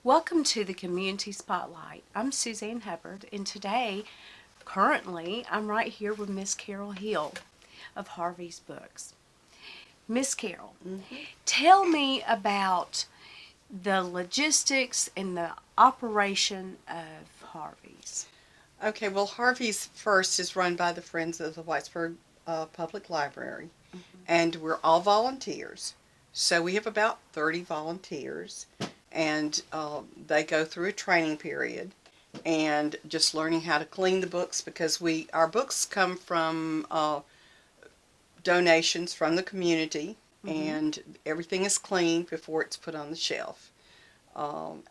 Welcome to the Community Spotlight. I'm Susanne Hubbard, and currently, I'm right here with Miss Carol Hill of Harvey's Books. Miss Carol, tell me about the logistics and the operation of Harvey's. Okay, well, Harvey's first is run by the Friends of the Whitesburg Public Library, and we're all volunteers. So we have about 30 volunteers, and they go through a training period and just learning how to clean the books because our books come from donations from the community, and everything is cleaned before it's put on the shelf.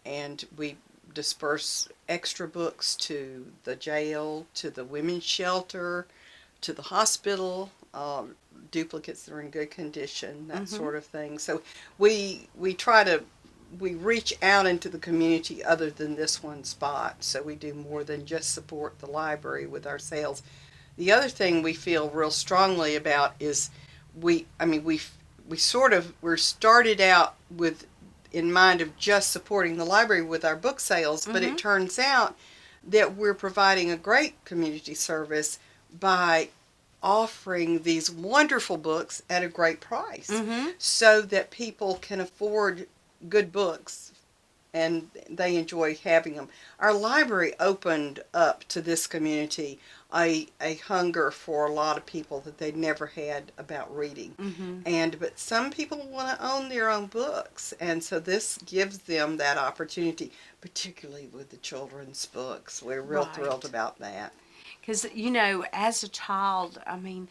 And we disperse extra books to the jail, to the women's shelter, to the hospital, duplicates that are in good condition, that sort of thing. So we reach out into the community other than this one spot. So we do more than just support the library with our sales. The other thing we feel real strongly about is we're started out with in mind of just supporting the library with our book sales, but it turns out that we're providing a great community service by offering these wonderful books at a great price so that people can afford good books and they enjoy having them. Our library opened up to this community a hunger for a lot of people that they'd never had about reading. But some people want to own their own books, and so this gives them that opportunity, particularly with the children's books. We're real thrilled about that. Because, as a child, when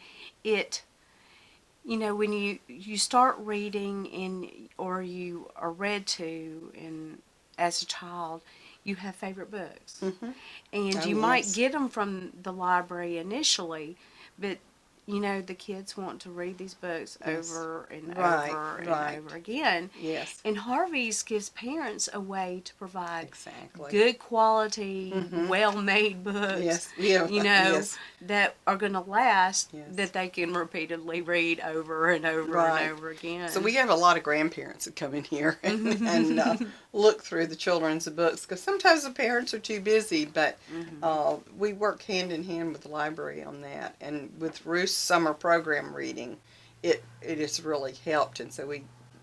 you start reading or you are read to, and as a child, you have favorite books. And you might get them from the library initially, but the kids want to read these books over and over and over again. Yes. And Harvey's gives parents a way to provide good quality, well-made books, that are going to last, that they can repeatedly read over and over and over again. So we have a lot of grandparents that come in here and look through the children's books, because sometimes the parents are too busy, but we work hand in hand with the library on that. And with Ruth's summer program reading, it has really helped, and so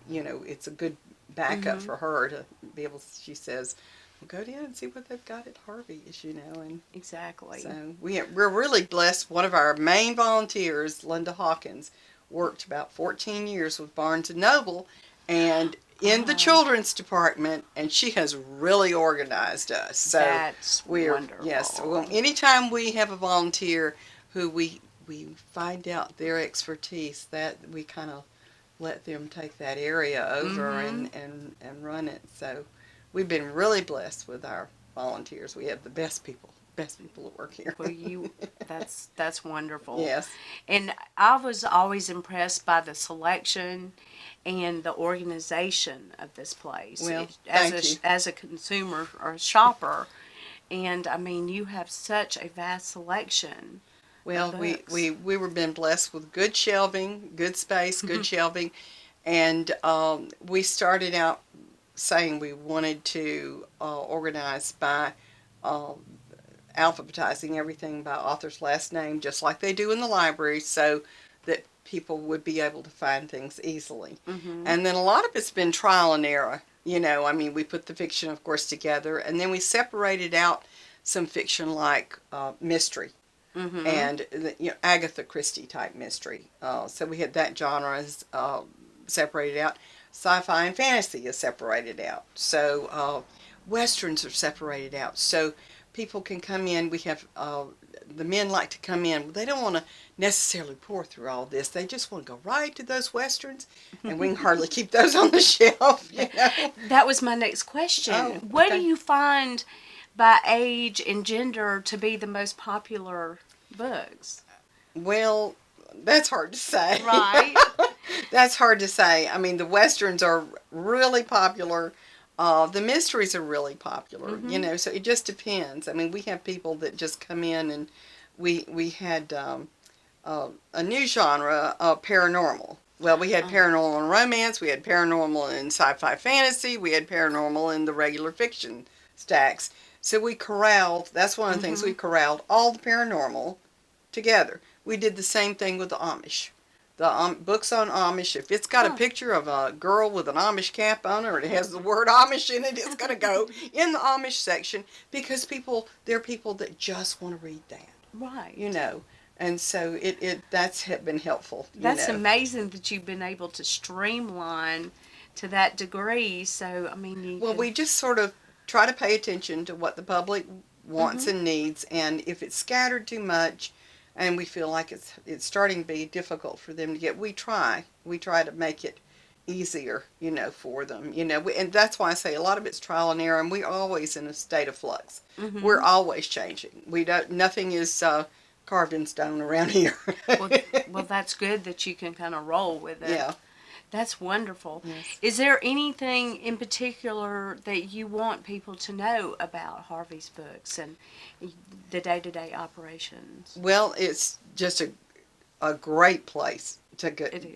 it's a good backup for her to be able, she says, well, go down and see what they've got at Harvey's, and exactly. So we're really blessed. One of our main volunteers, Linda Hawkins, worked about 14 years with Barnes & Noble and in the children's department, and she has really organized us. So that's wonderful. Yes, well, anytime we have a volunteer who we find out their expertise, that we kind of let them take that area over and run it. So we've been really blessed with our volunteers. We have the best people that work here. Well, that's wonderful. Yes. And I was always impressed by the selection and the organization of this place. Well, as a consumer or a shopper, and you have such a vast selection. Well, we were been blessed with good shelving, good space, good shelving, and we started out saying we wanted to organize by alphabetizing everything by author's last name, just like they do in the library, so that people would be able to find things easily. And then a lot of it's been trial and error. We put the fiction, of course, together, and then we separated out some fiction like mystery. And Agatha Christie type mystery. So we had that genre is separated out. Sci-fi and fantasy is separated out. So westerns are separated out. So people can come in. We have the men like to come in. They don't want to necessarily pour through all this. They just want to go right to those westerns, and we can hardly keep those on the shelf. That was my next question. Oh, okay. What do you find by age and gender to be the most popular books? Well, that's hard to say. Right. That's hard to say. The westerns are really popular. The mysteries are really popular, so it just depends. We have people that just come in, and we had a new genre, paranormal. Well, we had paranormal and romance, we had paranormal and sci-fi fantasy, we had paranormal in the regular fiction stacks. So we corralled, that's one of the things, we corralled all the paranormal together. We did the same thing with the Amish. The books on Amish, if it's got a picture of a girl with an Amish cap on her, or it has the word Amish in it, it's going to go in the Amish section because there are people that just want to read that. Right. You know, and so that's been helpful. That's amazing that you've been able to streamline to that degree. So, I mean, we just sort of try to pay attention to what the public wants and needs, and if it's scattered too much, and we feel like it's starting to be difficult for them to get, we try to make it easier, for them, and that's why I say a lot of it's trial and error, and we're always in a state of flux. We're always changing. Nothing is carved in stone around here. well, that's good that you can kind of roll with it. Yeah. That's wonderful. Yes. Is there anything in particular that you want people to know about Harvey's books and the day-to-day operations? Well, it's just a great place to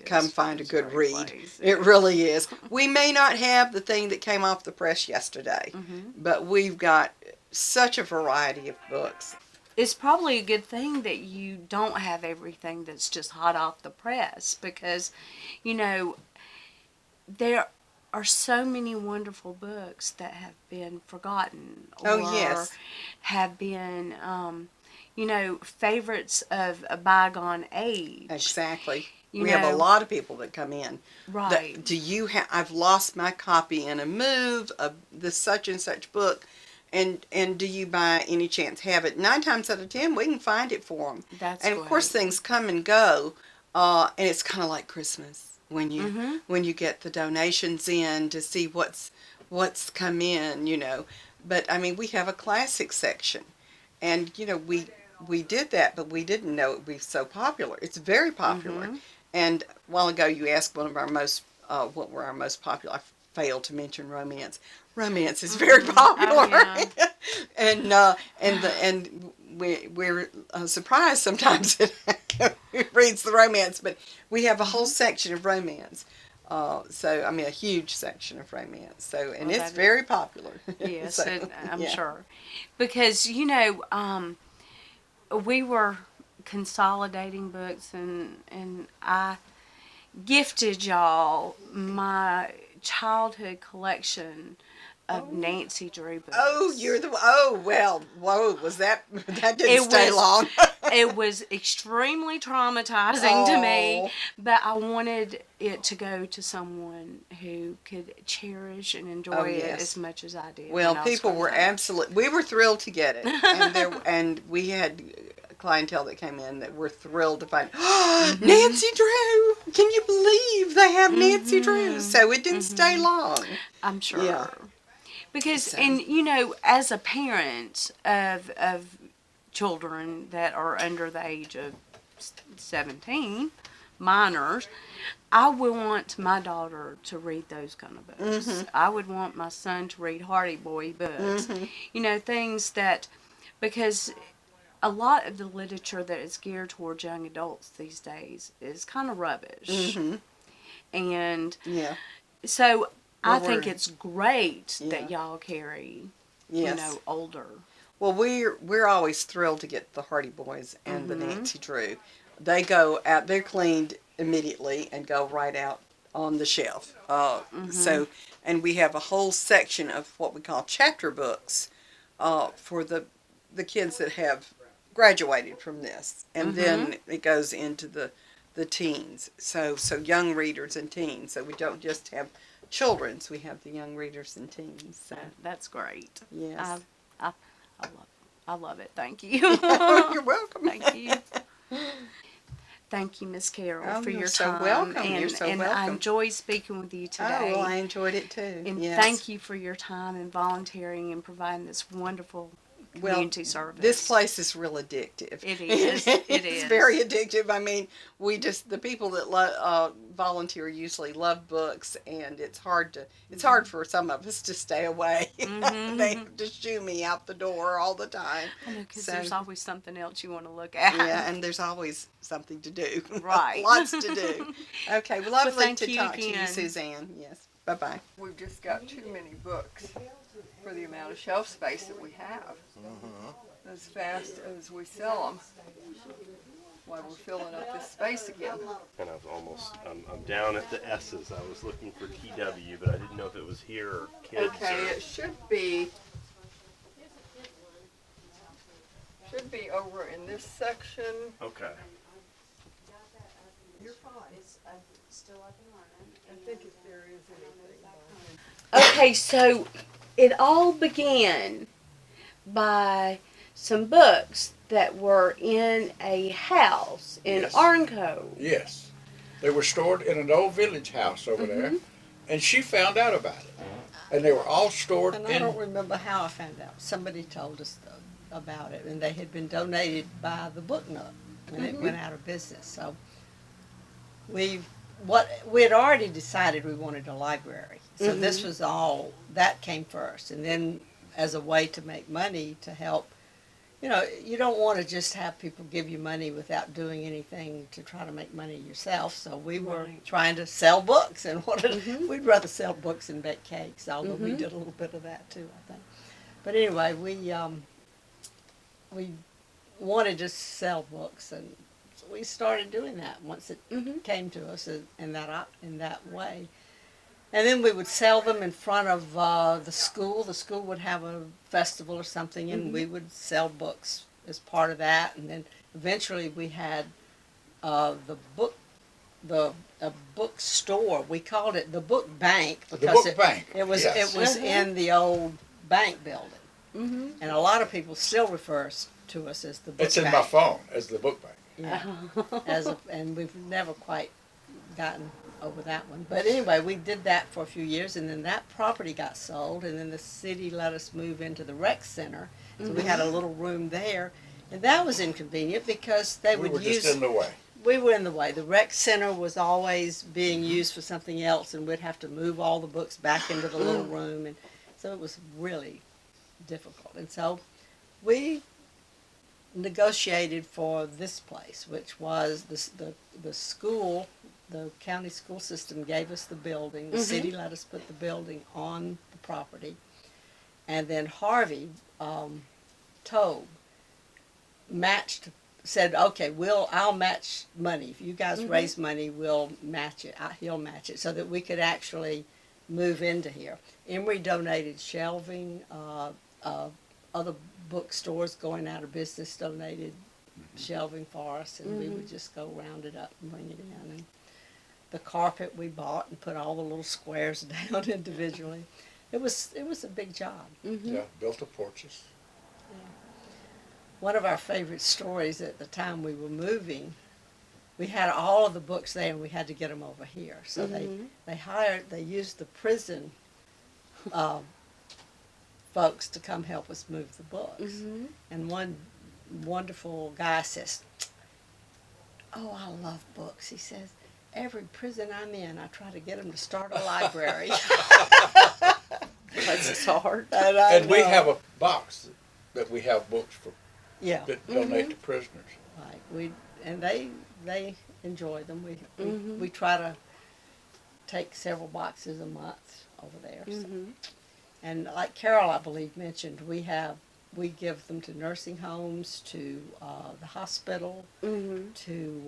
come find a good read. It really is. We may not have the thing that came off the press yesterday, but we've got such a variety of books. It's probably a good thing that you don't have everything that's just hot off the press because, there are so many wonderful books that have been forgotten or have been, favorites of a bygone age. Exactly. We have a lot of people that come in. Right. I've lost my copy in a move of the such and such book, and do you by any chance have it? 9 times out of 10, we can find it for them. That's of course, things come and go, and it's kind of like Christmas when you get the donations in to see what's come in, But I mean, we have a classic section, and we did that, but we didn't know it would be so popular. It's very popular. And a while ago, you asked one of our what were our most popular. I failed to mention romance. Romance is very popular, and we're surprised sometimes that who reads the romance, but we have a whole section of romance. So I mean, a huge section of romance. So it's very popular. Yes, so, I'm sure, because we were consolidating books, and I gifted y'all my childhood collection of Nancy Drew books. Oh, whoa, was that didn't stay long. It was extremely traumatizing to me, but I wanted it to go to someone who could cherish and enjoy it as much as I did. Well, people were we were thrilled to get it, and we had clientele that came in that were thrilled to find Nancy Drew. Can you believe they have Nancy Drew? So it didn't stay long. I'm sure. Yeah. Because, and as a parent of children that are under the age of 17, minors, I would want my daughter to read those kind of books. I would want my son to read Hardy Boy books. Things that, because a lot of the literature that is geared towards young adults these days is kind of rubbish. And so I think it's great that y'all carry, older. Well, we're always thrilled to get the Hardy Boys and the Nancy Drew. They go out, they're cleaned immediately and go right out on the shelf. So, and we have a whole section of what we call chapter books for the kids that have graduated from this, and then it goes into the teens. So young readers and teens. So we don't just have children's, we have the young readers and teens. So that's great. Yes, I love it. Thank you. You're welcome. Thank you. Thank you, Miss Carol, for your time. Welcome. And, you're so and welcome. I enjoyed speaking with you today. Oh, well, I enjoyed it too. And thank you for your time and volunteering and providing this wonderful community service. This place is real addictive. It is. It's very addictive. I mean, the people that volunteer usually love books, and it's hard for some of us to stay away. Mm-hmm. They have to shoo me out the door all the time. I know, because there's always something else you want to look at. Yeah, and there's always something to do. Right. Lots to do. Okay, well, lovely thank to you talk to again. you, Suzanne. Yes. Bye-bye. We've just got too many books for the amount of shelf space that we have. As fast as we sell them, why we're filling up this space again. And I'm down at the S's. I was looking for TW, but I didn't know if it was here or kids. Okay, it should be over in this section. Okay. You're fine. It's still up and running. I think if there is anything. Okay, so it all began by some books that were in a house in Yes. Arnco. Yes. They were stored in an old village house over there, and she found out about it. And they were all stored And I in. don't remember how I found out. Somebody told us about it, and they had been donated by the Book Nook when it went out of business. So we had already decided we wanted a library. So this was all that came first, and then as a way to make money to help. You know, you don't want to just have people give you money without doing anything to try to make money yourself. So we were Right. trying to sell books, and we'd rather sell books and bake cakes, although we did a little bit of that too, I think. But anyway, we wanted to sell books, and so we started doing that once it came to us in that way. And then we would sell them in front of the school. The school would have a festival or something, and we would sell books as part of that. And then eventually we had a bookstore. We called it the Book Bank because Book Bank, it was yes. it was in the old bank building, Mm-hmm. and a lot of people still refers to us as the Book It's Bank. in my phone as the book bank. Yeah, and we've never quite gotten over that one. But anyway, we did that for a few years, and then that property got sold, and then the city let us move into the rec center. So we had a little room there, and that was inconvenient because they We would were use. just in the way. We were in the way. The rec center was always being used for something else, and we'd have to move all the books back into the little room, and so it was really difficult. And so we negotiated for this place, which was the school. The county school system gave us the building. The city let us put the building on the property, and then Harvey said, okay, I'll match money. If you guys raise money, we'll match it. He'll match it so that we could actually move into here. Emory donated shelving. Other bookstores going out of business donated shelving for us, and we would just go round it up and bring it in. And the carpet we bought and put all the little squares down individually. It was a big job. Yeah, built the porches. One of our favorite stories at the time we were moving, we had all of the books there and we had to get them over here. So they used the prison folks to come help us move the books. And one wonderful guy says, "Oh, I love books." He says, "Every prison I'm in, I try to get them to start a library." That's hard. And We have a box that we have books for yeah, that donate to prisoners. right. They enjoy them. We try to take several boxes a month over there. So. And like Carol, I believe, mentioned, we give them to nursing homes, to the hospital, to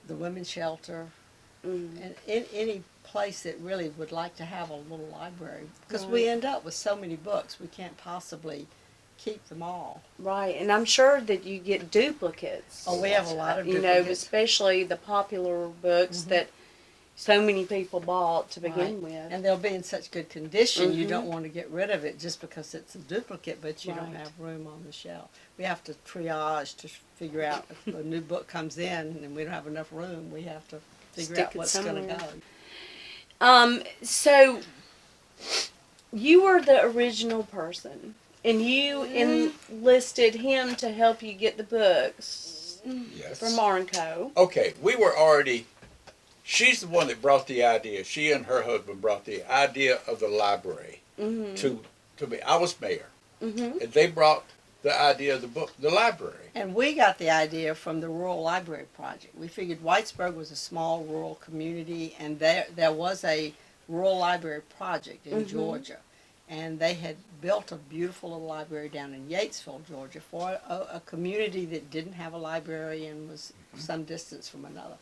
the women's shelter, and in any place that really would like to have a little library. Because we end up with so many books, we can't possibly keep them all. Right, and I'm sure that you get duplicates. Oh, we have a lot of You know, duplicates. especially the popular books that so many people bought to begin with. And they'll be in such good condition, you don't want to get rid of it just because it's a duplicate, but you don't Right. have room on the shelf. We have to triage to figure out if a new book comes in and we don't have enough room, we have to figure Stick out it what's going to somewhere. go. So you were the original person And you enlisted him to help you get the books Yes. from Marnco. Okay, we were already. She's the one that brought the idea. She and her husband brought the idea of the library to me. I was mayor, and they brought the idea of the library. And we got the idea from the Rural Library Project. We figured Whitesburg was a small rural community, and there was a rural library project in Georgia. And they had built a beautiful little library down in Yatesville, Georgia, for a community that didn't have a library and was some distance from another.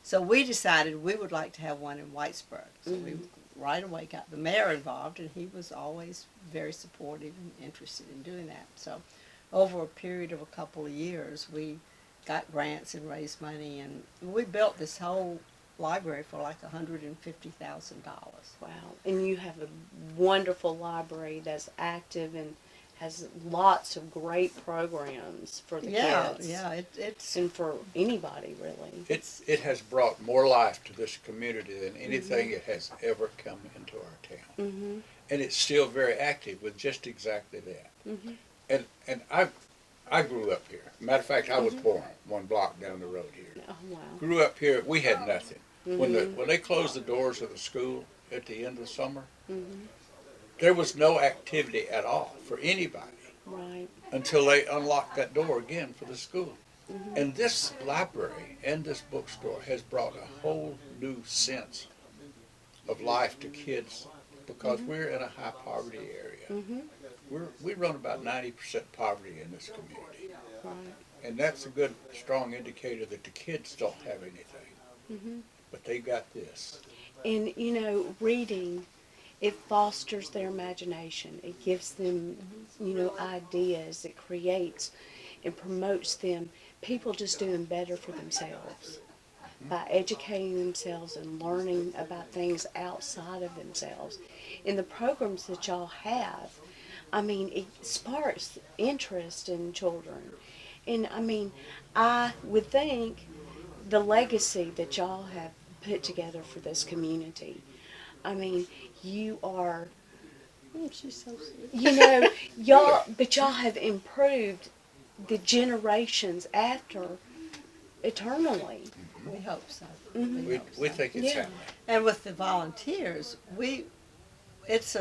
So we decided we would like to have one in Whitesburg. So we right away got the mayor involved, and he was always very supportive and interested in doing that. So over a period of a couple of years, we got grants and raised money, and we built this whole library for like $150,000. Wow. And you have a wonderful library that's active and has lots of great programs for the kids. Yeah, it's And for anybody, really. It has brought more life to this community than anything it has ever come into our town, and it's still very active with just exactly that. And I grew up here. Matter of fact, I was born one block down the road here. Oh, wow. Grew up here. We had nothing. When they closed the doors of the school at the end of the summer, there was no activity at all for anybody Right. until they unlocked that door again for the school. And this library and this bookstore has brought a whole new sense of life to kids because we're in a high poverty area. We run about 90% poverty in this community. Right. And that's a good, strong indicator that the kids don't have anything. But they got this. And, you know, reading, it fosters their imagination. It gives them, you know, ideas. It creates and promotes them, people just doing better for themselves by educating themselves and learning about things outside of themselves. In the programs that y'all have, I mean, it sparks interest in children. And, I mean, I would think the legacy that y'all have put together for this community, I mean, you are, she's so sweet. you know, y'all have improved the generations after eternally. We hope so. We think it's Yeah. happening. And with the volunteers, it's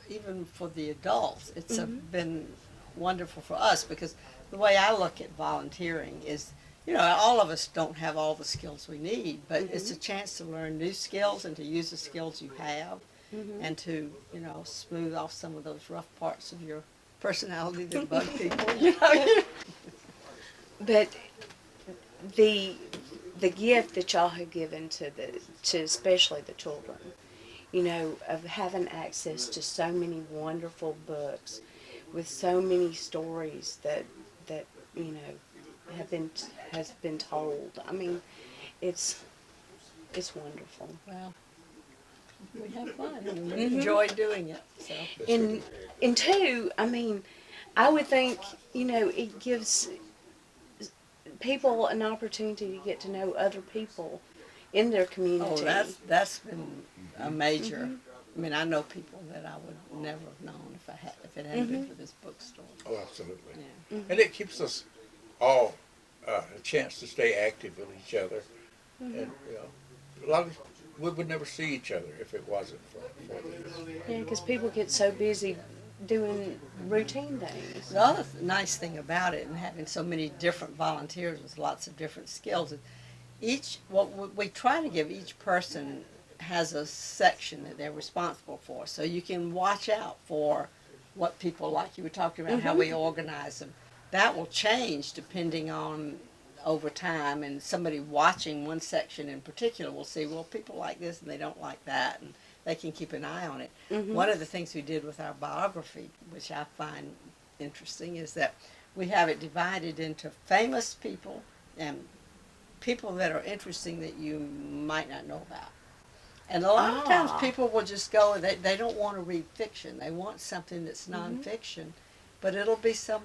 even for the adults, it's been wonderful for us because the way I look at volunteering is, you know, all of us don't have all the skills we need, but it's a chance to learn new skills and to use the skills you have and to, you know, smooth off some of those rough parts of your personality that bug people. You know? But the gift that y'all have given to especially the children, you know, of having access to so many wonderful books with so many stories that you know has been told. I mean, it's wonderful. Well, we have fun and we enjoy doing it. So. And two, I mean, I would think, you know, it gives people an opportunity to get to know other people in their community. Oh, that's been a major. I mean, I know people that I would never have known if it hadn't been for this bookstore. Oh, absolutely. Yeah. And it keeps us all a chance to stay active with each other. And, you know, a lot of we would never see each other if it wasn't for this. Yeah, because people get so busy doing routine things. The other nice thing about it and having so many different volunteers with lots of different skills is we try to give each person has a section that they're responsible for, so you can watch out for what people like. You were talking about how we organize them. That will change depending on over time, and somebody watching one section in particular will see, well, people like this and they don't like that, and they can keep an eye on it. One of the things we did with our biography, which I find interesting, is that we have it divided into famous people and people that are interesting that you might not know about. And a lot of times people will just go, and they don't want to read fiction. They want something that's nonfiction, but it'll be some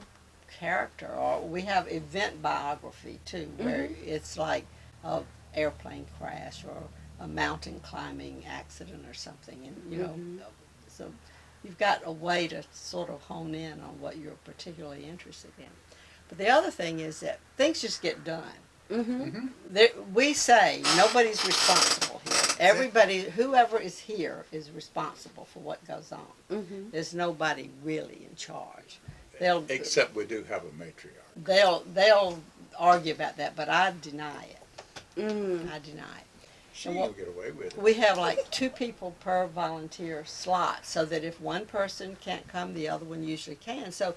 character. Or we have event biography too, where it's like a airplane crash or a mountain climbing accident or something, and you know, so you've got a way to sort of hone in on what you're particularly interested in. But the other thing is that things just get done. Mm-hmm. We say nobody's responsible here. Everybody, whoever is here, is responsible for what goes on. Mm-hmm. There's nobody really in charge. They'll Except we do have a matriarch. they'll argue about that, but I deny it. Mm. I deny it. She And will get away with it. we have like 2 people per volunteer slot, so that if one person can't come, the other one usually can. So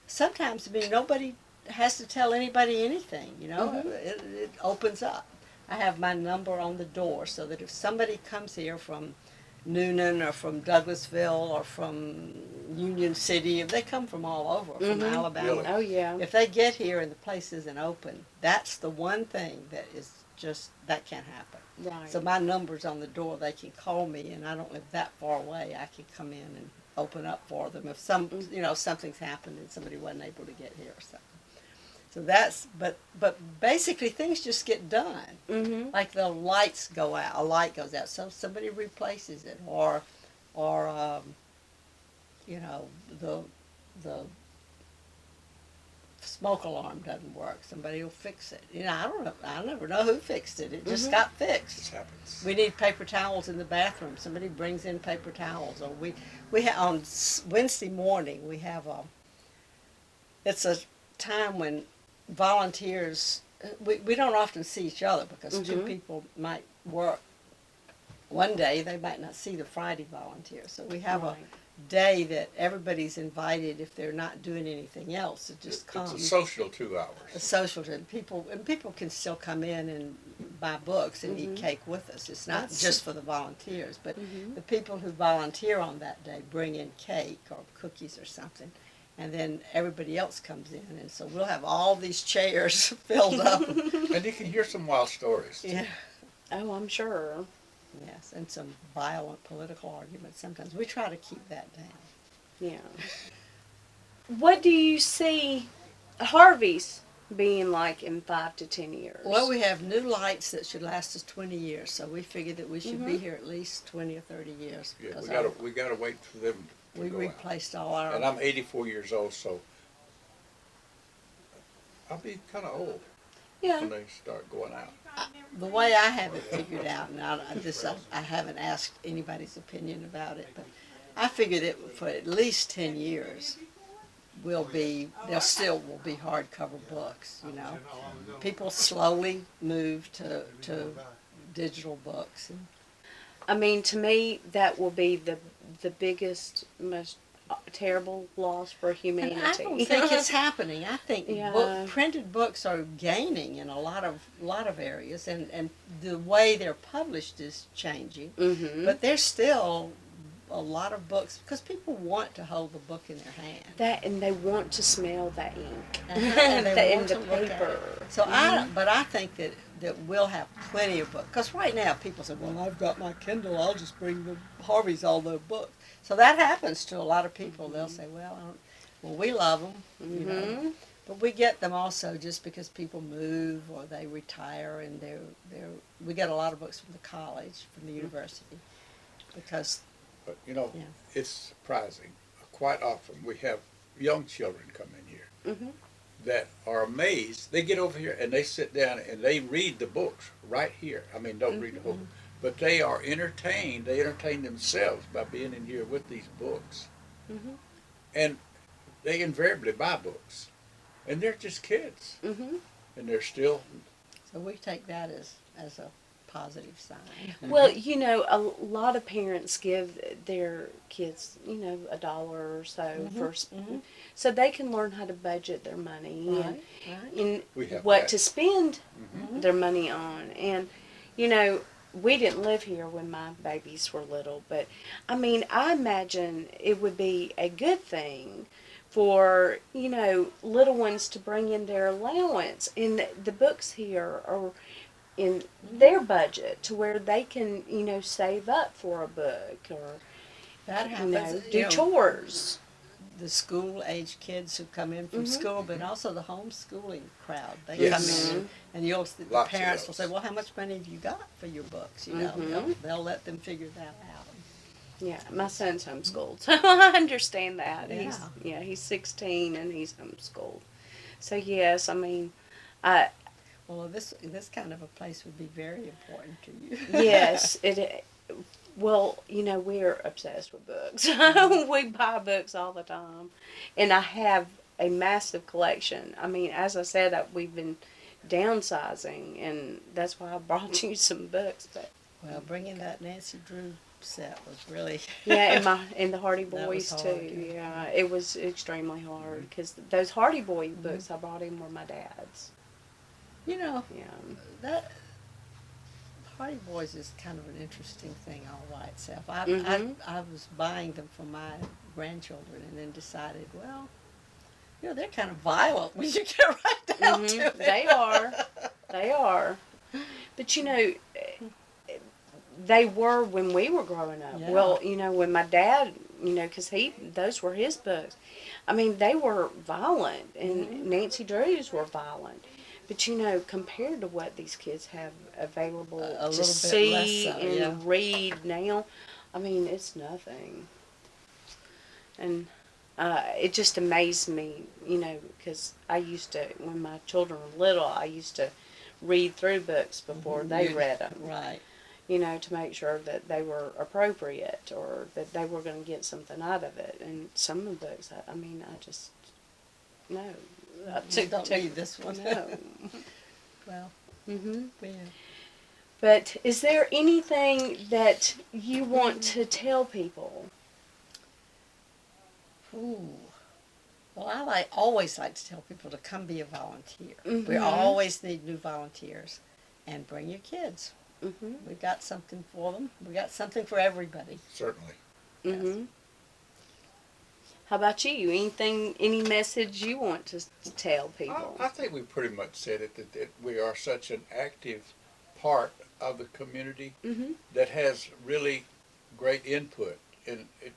sometimes, I mean, nobody has to tell anybody anything, you know. Mhm. It opens up. I have my number on the door, so that if somebody comes here from Noonan or from Douglasville or from Union City, if they come from all over, from Mhm. Alabama, Really? Oh yeah. if they get here and the place isn't open, that's the one thing that is just, that can't happen. Right. So my number's on the door. They can call me, and I don't live that far away. I can come in and open up for them if something's happened and somebody wasn't able to get here or something. So that's, but basically things just get done. Mm-hmm. Like the lights go out, a light goes out, so somebody replaces it, or the smoke alarm doesn't work. Somebody will fix it. I don't know. I never know who fixed it. It just got fixed. This happens. We need paper towels in the bathroom. Somebody brings in paper towels, or on Wednesday morning we have it's a time when volunteers, we don't often see each other because 2 people might work one day, they might not see the Friday volunteers. So we have Right. a day that everybody's invited, if they're not doing anything else, to just come. It's a social 2 hours. A social, and people can still come in and buy books and eat cake with us. It's not That's- just for the volunteers, but Mhm. the people who volunteer on that day bring in cake or cookies or something, and then everybody else comes in, and so we'll have all these chairs filled up. And you can hear some wild stories. Yeah. Oh, I'm sure. Yes, and some violent political arguments sometimes. We try to keep that down. Yeah. What do you see Harvey's being like in 5 to 10 years? Well, we have new lights that should last us 20 years, so we figured that we should be here at least 20 or 30 years. Yeah, because we gotta wait for them to we go out. replaced all our. And I'm 84 years old, so I'll be kind of old yeah. when they start going out. The way I have it figured out, and I haven't asked anybody's opinion about it, but I figure that for at least 10 years, there still will be hardcover books, People slowly move to digital books. I mean, to me, that will be the biggest, most terrible loss for humanity. And I don't think it's happening. I think Yeah. printed books are gaining in a lot of areas, and the way they're published is changing. Mm-hmm. But there's still a lot of books because people want to hold the book in their hand. That, and they want to smell that ink And they in want the to look at paper. it. So I think that we'll have plenty of books. Because right now people say, well, I've got my Kindle, I'll just bring the Harvey's all their books. So that happens to a lot of people. They'll say, well, we love them, Mm-hmm. But we get them also just because people move or they retire, and we get a lot of books from the college, from the university, because But Yeah. it's surprising. Quite often we have young children come in here Mm-hmm. that are amazed. They get over here and they sit down and they read the books right here. I mean, don't read the whole book, but they are entertained. They entertain themselves by being in here with these books. Mm-hmm. And they invariably buy books. And they're just kids. Mm-hmm. And they're still, so we take that as a positive sign. Well, a lot of parents give their kids, $1 or so so they can learn how to budget their money Right. and We have what that. to spend their money on. And, we didn't live here when my babies were little, but I mean, I imagine it would be a good thing for, little ones to bring in their allowance. And the books here are in their budget to where they can, save up for a book or, That happens. do chores. The school-age kids who come in from school, but also the homeschooling crowd. They Yes. come in, and the Lots of parents will those. say, "Well, how much money have you got for your books?" They'll let them figure that out. Yeah, my son's homeschooled, so I understand that. Yeah. He's 16 and he's homeschooled. So yes, I mean, I Well, this kind of a place would be very important to you. yes, it. Well, we're obsessed with books. We buy books all the time, and I have a massive collection. I mean, as I said, we've been downsizing, and that's why I brought you some books. But Well, bringing that Nancy Drew set was really yeah, and the Hardy That was Boys hard, too. yeah. Yeah, it was extremely hard because those Hardy Boy books I brought in were my dad's. you know Yeah. that Hardy Boys is kind of an interesting thing all by itself. I was buying them for my grandchildren and then decided, well, they're kind of violent when you get right down to it. They are. They are. But they were when we were growing up. Yeah. Well, when my dad, because those were his books. I mean, they were violent, and Nancy Drew's were violent. But compared to what these kids have available A to little bit see less so, and yeah. read now, I mean, it's nothing. And it just amazed me, because I used to, when my children were little, I used to read through books before they read them. Right. To make sure that they were appropriate or that they were going to get something out of it. And some of the books, I just, no. Don't read this one. No. Well, yeah. But is there anything that you want to tell people? Ooh. Well, always like to tell people to come be a volunteer. We Mhm. always need new volunteers, and bring your kids. Mm-hmm. We've got something for them. We got something for everybody. Certainly. Mm-hmm. How about you? Any message you want to tell people? I think we pretty much said it, that we are such an active part of the community Mm-hmm. that has really great input, and it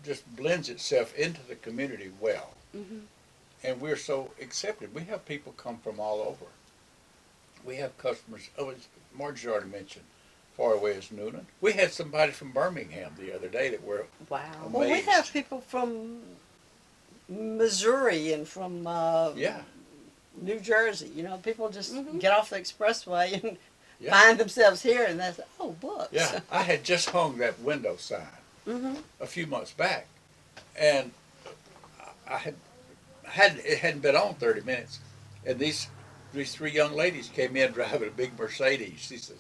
just blends itself into the community well. Mm-hmm. And we're so accepted. We have people come from all over. We have customers, as Marge already mentioned, far away as Noonan. We had somebody from Birmingham the other day that were Wow. Well, we amazed. have people from Missouri and from Yeah, New Jersey. People just Mhm. get off the expressway and yeah. find themselves here, and that's books. Yeah, I had just hung that window sign Mm-hmm. a few months back, and it hadn't been on 30 minutes, and these three young ladies came in driving a big Mercedes. She says,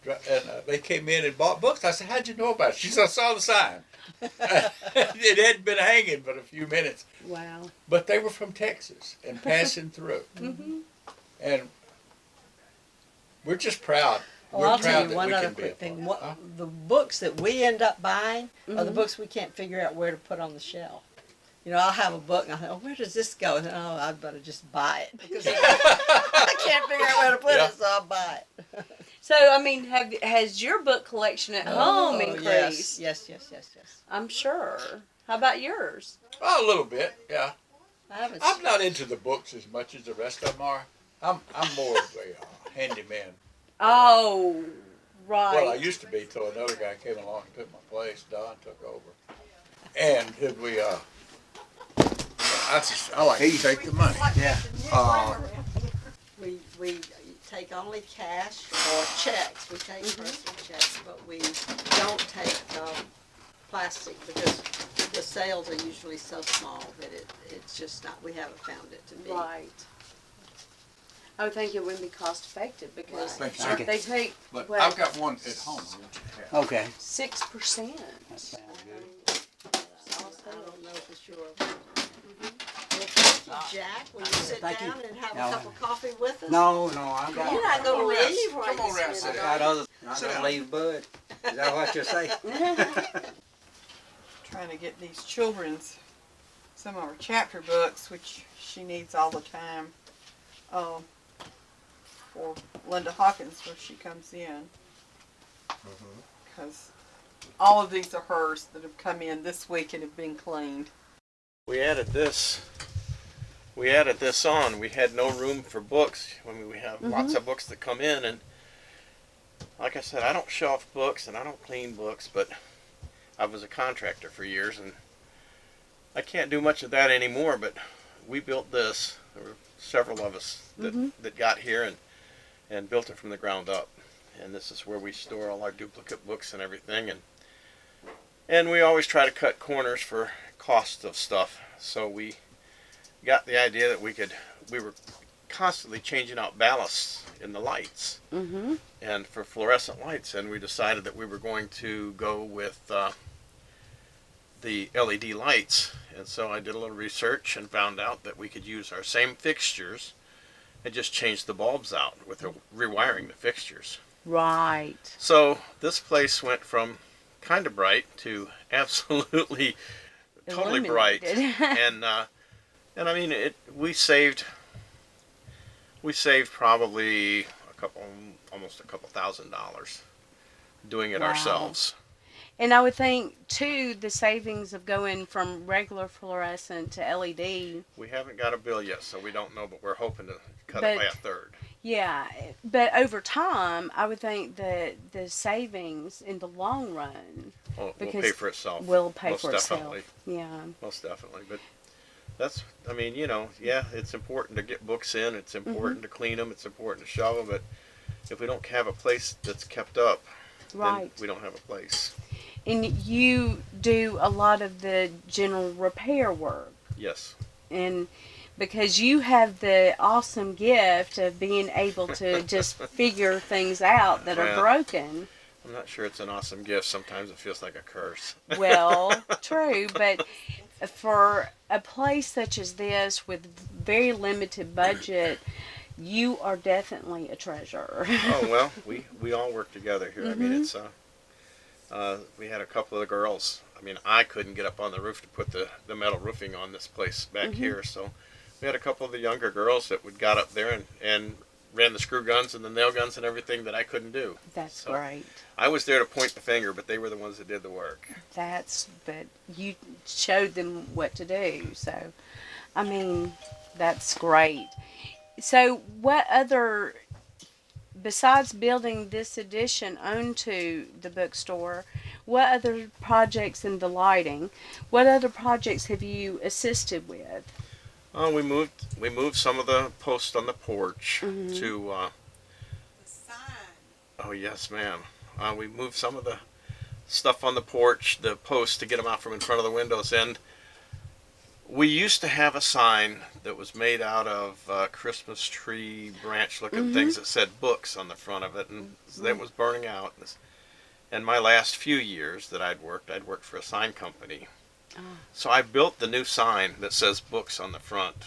and they came in and bought books. I said, "How'd you know about it?" She said, "I saw the sign." It hadn't been hanging but a few minutes, Wow. but they were from Texas and passing through, Mm-hmm. and we're just proud. Well, We're I'll proud tell you that one we other can be quick a thing. part. Huh? The books that we end up buying are the Mhm. books we can't figure out where to put on the shelf. I'll have a book and I think, where does this go? And I'd better just buy it because I can't figure out where to put Yeah. it, so I'll buy it. So, I mean, has your book collection at home increased? Yes. I'm sure. How about yours? Oh, a little bit, yeah. I haven't. I'm not into the books as much as the rest of them are. I'm more of a handyman. Oh, right. Well, I used to be till another guy came along and took my place. Don took over, and did we? I like to take the money. Yeah. We take only cash or checks. We take personal checks, but we don't take plastic because the sales are usually so small that it's just not. We haven't found it to be. Right. I would think it wouldn't be cost effective because Thank you, sir. they take But what, I've got one at home. I want you to have. Okay. 6%. That sounds good. I don't know for sure. Well, thank you, Jack. Will you sit Thank you. down and have No. a cup of coffee with us? No, I got. You're not going to Come on, leave right come on, this Rest. I minute. got others. I Sit don't down. leave Bud. Is that what you say? Trying to get these children's, some of our chapter books, which she needs all the time, for Linda Hawkins when she comes in. Because all of these are hers that have come in this week and have been cleaned. We added this on. We had no room for books. I mean, we have lots of books that come in, and like I said, I don't shelf books and I don't clean books, but I was a contractor for years, and I can't do much of that anymore, but we built this. There were several of us that got here and built it from the ground up. And this is where we store all our duplicate books and everything. And we always try to cut corners for cost of stuff. So we got the idea that we were constantly changing out ballasts in the lights and for fluorescent lights, and we decided that we were going to go with the LED lights. And so I did a little research and found out that we could use our same fixtures and just change the bulbs out with rewiring the fixtures. Right. So this place went from kind of bright to absolutely totally bright. and I mean, we saved probably almost a couple $1,000 doing it ourselves. And I would think, too, the savings of going from regular fluorescent to LED. We haven't got a bill yet, so we don't know, but we're hoping to cut it by a third. Yeah, but over time, I would think that the savings in the long run will pay for itself. Will pay most for definitely. itself. Yeah. Most definitely. But that's, I mean, it's important to get books in. It's important to clean them. It's important to show them. But if we don't have a place that's kept up, then we don't have a place. And you do a lot of the general repair work. Yes. And because you have the awesome gift of being able to just figure things out that are broken. I'm not sure it's an awesome gift. Sometimes it feels like a curse. Well, true, but for a place such as this with very limited budget, you are definitely a treasure. Oh, well, we all work together here. I mean, it's we had a couple of the girls. I mean, I couldn't get up on the roof to put the metal roofing on this place back here, so we had a couple of the younger girls that got up there and ran the screw guns and the nail guns and everything that I couldn't do. That's great. I was there to point the finger, but they were the ones that did the work. But you showed them what to do, so, I mean, that's great. So what other, besides building this addition onto the bookstore, what other projects in the lighting, what other projects have you assisted with? We moved some of the posts on the porch to. Oh yes, ma'am. We moved some of the stuff on the porch, the posts, to get them out from in front of the windows. And we used to have a sign that was made out of Christmas tree branch-looking things that said books on the front of it, and that was burning out. And my last few years that I'd worked for a sign company. So I built the new sign that says books on the front.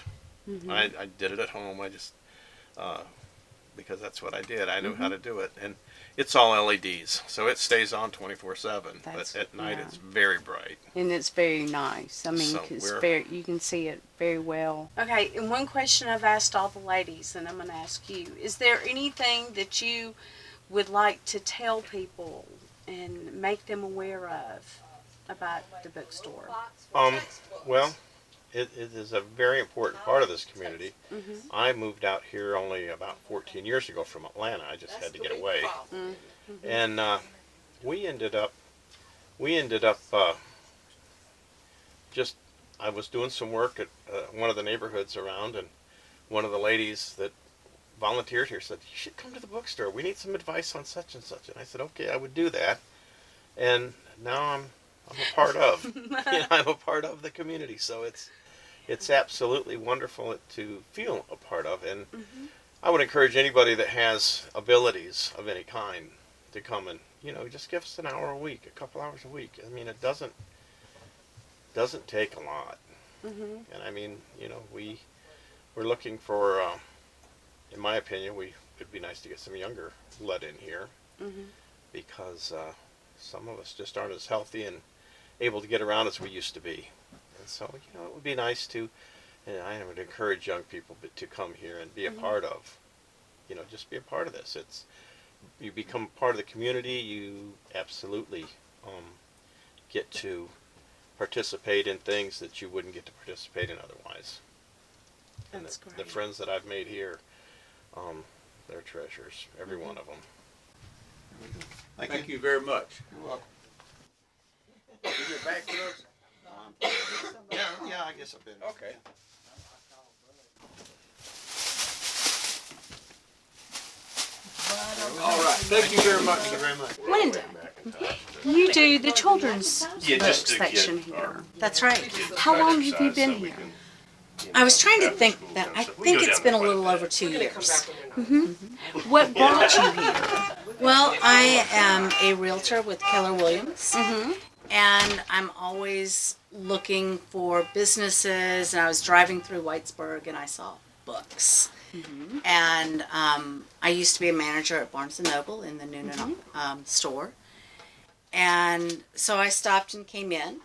I did it at home. I just, because that's what I did. I knew how to do it. And it's all LEDs, so it stays on 24/7. But at night it's very bright. And it's very nice. I mean, So you can see it very well. Okay, and one question I've asked all the ladies, and I'm going to ask you, is there anything that you would like to tell people and make them aware of about the bookstore? Well, it is a very important part of this community. I moved out here only about 14 years ago from Atlanta. I just had to get away. And we ended up I was doing some work at one of the neighborhoods around, and one of the ladies that volunteered here said, "You should come to the bookstore. We need some advice on such and such." And I said, "Okay, I would do that." And now I'm a part of. I'm a part of the community, so it's absolutely wonderful to feel a part of. And I would encourage anybody that has abilities of any kind to come and just give us an hour a week, a couple hours a week. I mean, it doesn't take a lot. And I mean, we're looking for, in my opinion, it'd be nice to get some younger blood in here, because some of us just aren't as healthy and able to get around as we used to be. And so, it would be nice to, and I would encourage young people to come here and be a part of, just be a part of this. You become part of the community, you absolutely get to participate in things that you wouldn't get to participate in otherwise. That's and great. The friends that I've made here, they're treasures, every one of them. Thank you very much. You're welcome. your back to us? Yeah, I guess I've been. Okay. All right, thank you very much. Thank you very much. Linda, you do the children's Yeah, book just to section get here. our That's right. How long have you been here? I was trying to think that I think it's been a little over 2 years. What brought you here? Well, I am a realtor with Keller Williams, Mm-hmm. and I'm always looking for businesses. And I was driving through Whitesburg, and I saw books. And I used to be a manager at Barnes and Noble in the Noonan store, and so I stopped and came in,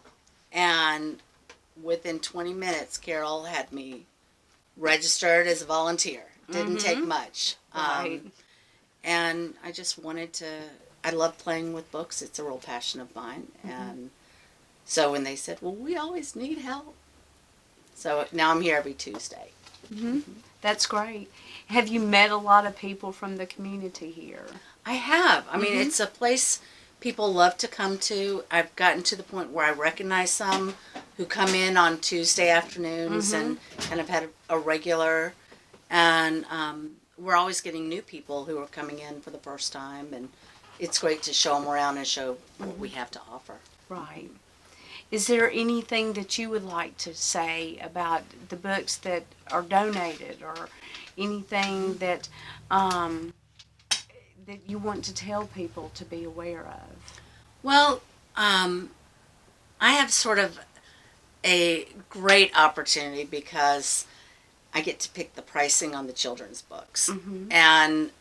and within 20 minutes, Carol had me registered as a volunteer. Didn't take much. Right. And I just wanted to, I love playing with books. It's a real passion of mine. And so when they said, well, we always need help. So now I'm here every Tuesday. That's great. Have you met a lot of people from the community here? I have. I mean, it's a place people love to come to. I've gotten to the point where I recognize some who come in on Tuesday afternoons and kind of had a regular. And we're always getting new people who are coming in for the first time. And it's great to show them around and show what we have to offer. Right. Is there anything that you would like to say about the books that are donated, or anything that that you want to tell people to be aware of? Well, I have sort of a great opportunity because I get to pick the pricing on the children's books. And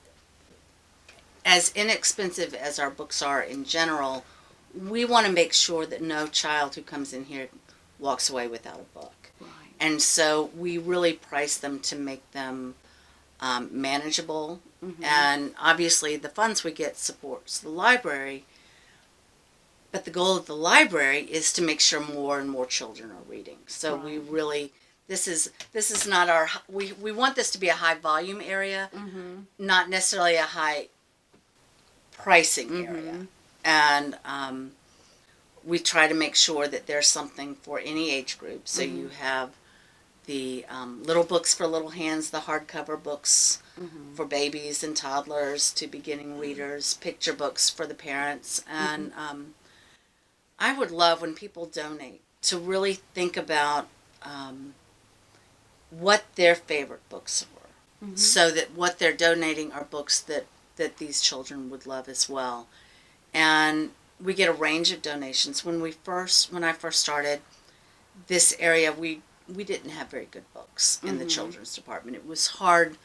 as inexpensive as our books are in general, we want to make sure that no child who comes in here walks away without a book. Right. And so we really price them to make them manageable. And obviously the funds we get supports the library. But the goal of the library is to make sure more and more children are reading. So we really, this is not our, we want this to be a high volume area, not necessarily a high pricing area. And we try to make sure that there's something for any age group. So you have the little books for little hands, the hardcover books for babies and toddlers to beginning readers, picture books for the parents. And I would love when people donate to really think about what their favorite books were, so that what they're donating are books that these children would love as well. And we get a range of donations. When I first started this area, we didn't have very good books in the children's department. It was hard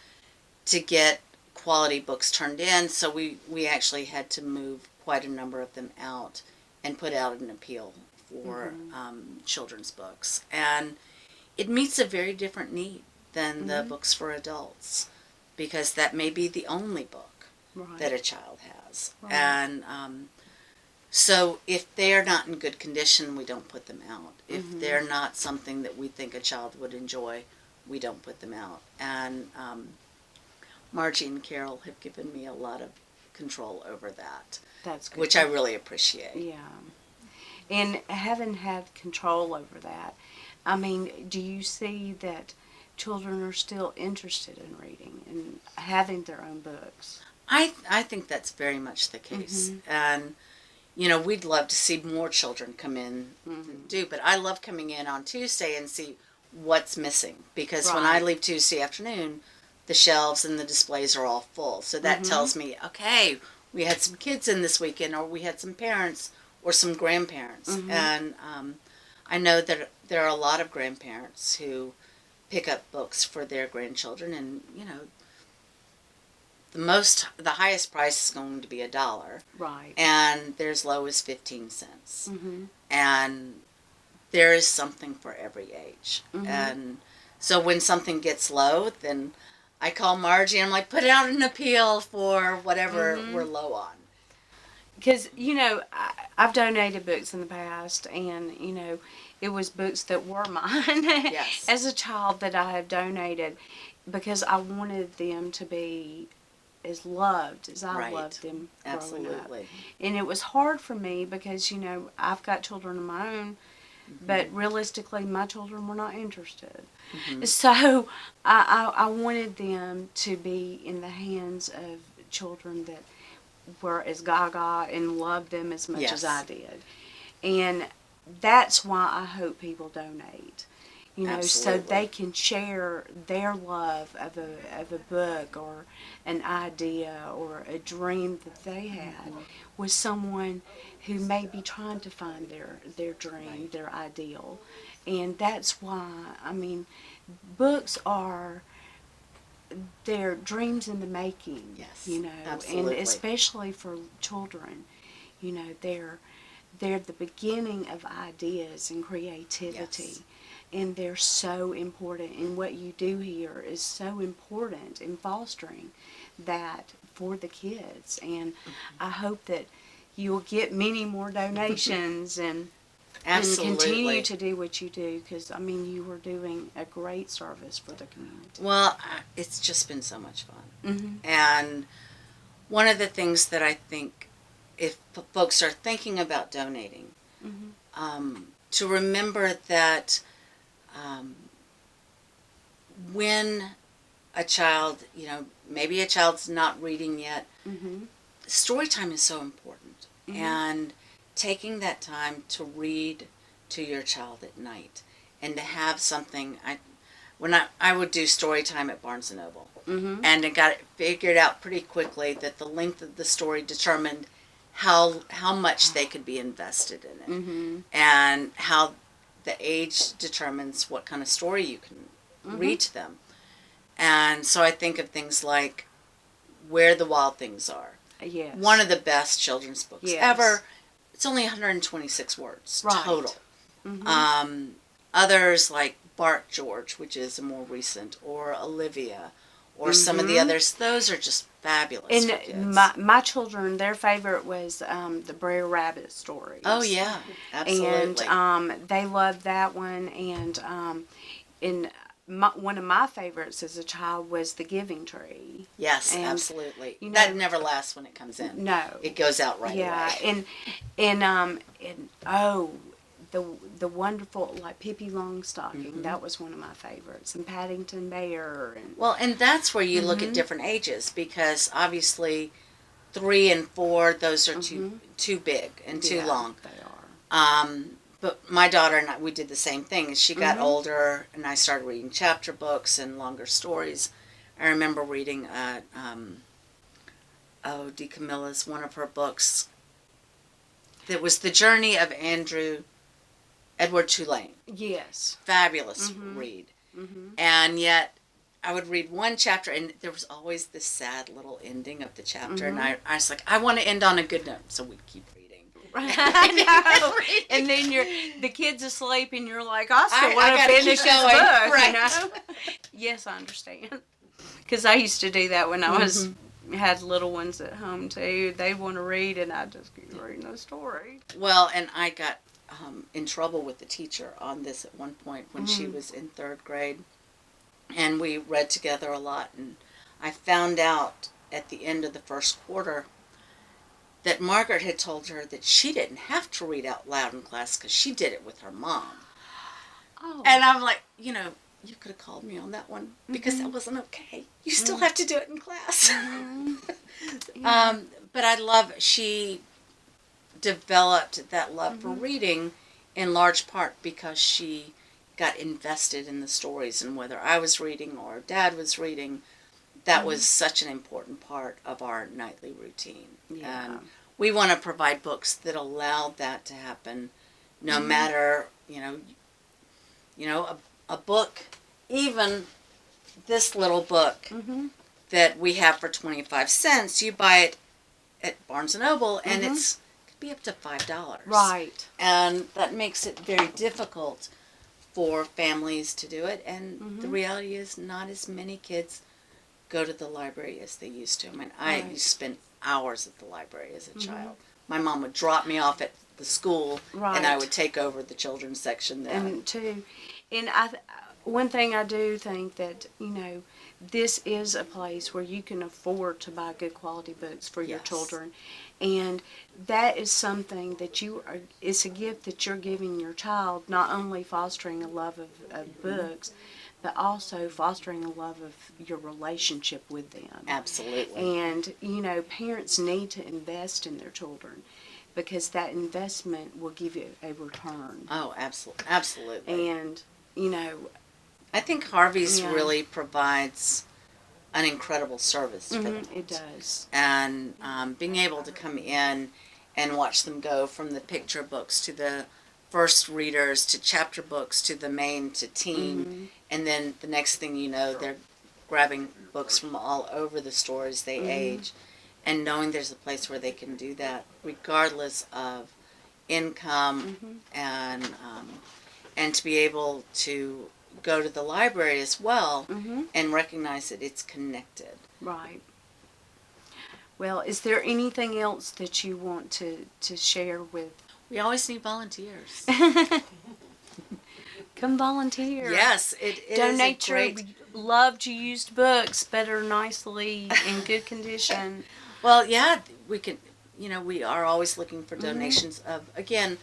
to get quality books turned in, so we actually had to move quite a number of them out and put out an appeal for children's books. And it meets a very different need than the books for adults, because that may be the only book that a child has. And so if they're not in good condition, we don't put them out. If they're not something that we think a child would enjoy, we don't put them out. And Margie and Carol have given me a lot of control over that, That's good. which I really appreciate. Yeah. And having had control over that, I mean, do you see that children are still interested in reading and having their own books? I think that's very much the case. And, you know, we'd love to see more children come in and do, but I love coming in on Tuesday and see what's missing. Because when I Right. leave Tuesday afternoon, the shelves and the displays are all full. So that tells me, okay, we had some kids in this weekend, or we had some parents or some grandparents. And I know that there are a lot of grandparents who pick up books for their grandchildren, and, you know, the highest price is going to be $1, Right. and they're as low as 15 cents. And there is something for every age. And so when something gets low, then I call Margie and I'm like, put out an appeal for whatever we're low on. Because, you know, I've donated books in the past, and, you know, it was books that were mine as a child that I have donated, because I wanted them to be as loved as I Right. loved them growing up. Absolutely. And it was hard for me because, you know, I've got children of my own, but realistically, my children were not interested. So I wanted them to be in the hands of children that were as gaga and loved them as much as I Yes. did. And that's why I hope people donate. You know, so Absolutely. they can share their love of a book or an idea or a dream that they had with someone who may be trying to find their dream, their ideal. And that's why, I mean, books are their dreams in the making, Yes, you know, absolutely. and especially for children, you know, they're the beginning of ideas and creativity. Yes. And they're so important, and what you do here is so important in fostering that for the kids. And I hope that you'll get many more donations and Absolutely. continue to do what you do, because I mean you are doing a great service for the community. Well, it's just been so much fun. Mm-hmm. And one of the things that I think, if folks are thinking about donating, to remember that when a child, you know, maybe a child's not reading yet, story time is so important. And taking that time to read to your child at night and to have something, I would do story time at Barnes & Noble, and I got it figured out pretty quickly that the length of the story determined how much they could be invested in it, and how the age determines what kind of story you can read to them. And so I think of things like Where the Wild Things Are. Yes. One of the best children's books Yes. ever. It's only 126 words Right. total. Others like Bark George, which is a more recent, or Olivia, or some of the others. Those are just fabulous for kids. And my children, their favorite was the Brer Rabbit stories. Oh yeah, absolutely. And they loved that one. And one of my favorites as a child was The Giving Tree. Yes, and, absolutely. you know, that never lasts when it comes in. No, It goes out right away. and oh, the wonderful, like, Pippi Longstocking. That was one of my favorites, and Paddington Bear. And Well, and that's where you look at different ages, because obviously 3 and 4, those are too big and too yeah, long. they are. But my daughter and I, we did the same thing. As she got older and I started reading chapter books and longer stories, I remember reading Dee Camilla's, one of her books that was The Journey of Edward Tulane. Yes. Fabulous read. And yet I would read one chapter and there was always this sad little ending of the chapter, and I was like, I want to end on a good note, so we'd keep reading. I know. And then the kid's asleep, and you're like, I still want to gotta finish keep this going. book. Right. You know? Yes, I understand. Because I used to do that when I was had little ones at home too. They want to read, and I just keep reading the story. Well, and I got in trouble with the teacher on this at one point when she was in 3rd grade, and we read together a lot, and I found out at the end of the first quarter that Margaret had told her that she didn't have to read out loud in class because she did it with her mom. Oh. And I'm like, you could have called me on that one, because that wasn't okay. You still have to do it in class. But I love, she developed that love for reading in large part because she got invested in the stories, and whether I was reading or Dad was reading, that was such an important part of our nightly routine. Yeah. And we want to provide books that allow that to happen, no matter, a book, even this little book that we have for 25 cents, you buy it at Barnes & Noble, and it could be up to $5. Right. And that makes it very difficult for families to do it. And the reality is, not as many kids go to the library as they used to. I mean, I used to spend hours at the library as a child. My mom would drop me off at the school, and I would take over the children's section there. And one thing I do think that, this is a place where you can afford to buy good quality books for your Yes. children. And that is something that it's a gift that you're giving your child, not only fostering a love of books, but also fostering a love of your relationship with them. Absolutely. And, parents need to invest in their children because that investment will give you a return. Oh, absolutely. And, I think Harvey's Yeah. really provides an incredible service for them. it does. And being able to come in and watch them go from the picture books to the first readers to chapter books to the main to teen, and then the next thing you know, they're grabbing books from all over the store as they age, and knowing there's a place where they can do that regardless of income, and to be able to go to the library as well and recognize that it's connected. Right. Well, is there anything else that you want to share with? We always need volunteers. Come volunteer. Yes, it is Donate a great. your loved used books that are nicely in good condition. Well, yeah, we can. We are always looking for donations of, again,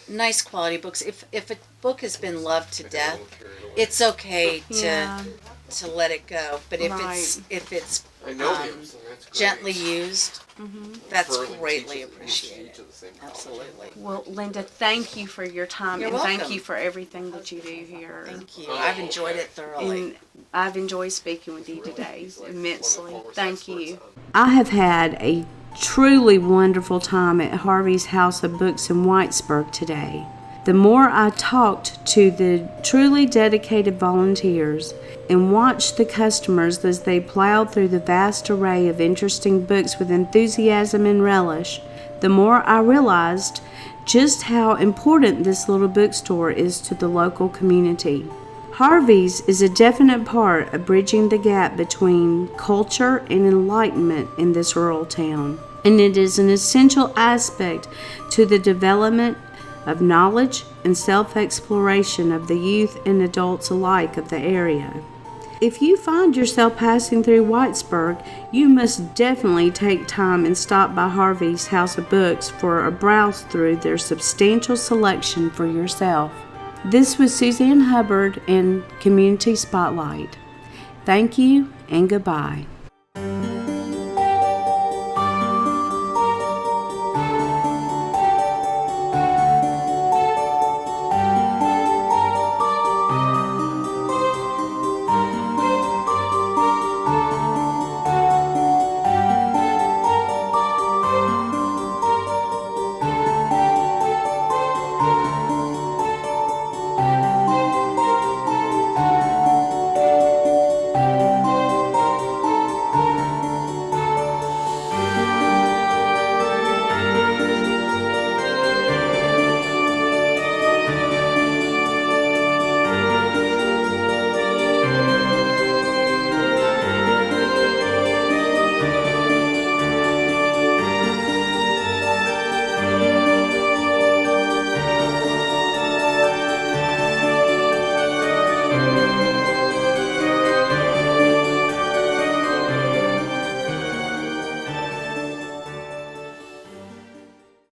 nice quality books. If a book has been loved to death, it's okay Yeah. to let it go. But if Right. it's gently used, that's greatly appreciated. Absolutely. Well, Linda, thank you for your time You're and thank welcome. you for everything that you do here. Thank you. I've enjoyed it thoroughly. And I've enjoyed speaking with you today immensely. Thank you. I have had a truly wonderful time at Harvey's House of Books in Whitesburg today. The more I talked to the truly dedicated volunteers and watched the customers as they plowed through the vast array of interesting books with enthusiasm and relish, the more I realized just how important this little bookstore is to the local community. Harvey's is a definite part of bridging the gap between culture and enlightenment in this rural town, and it is an essential aspect to the development of knowledge and self-exploration of the youth and adults alike of the area. If you find yourself passing through Whitesburg, you must definitely take time and stop by Harvey's House of Books for a browse through their substantial selection for yourself. This was Susanne Hubbard in Community Spotlight. Thank you and goodbye.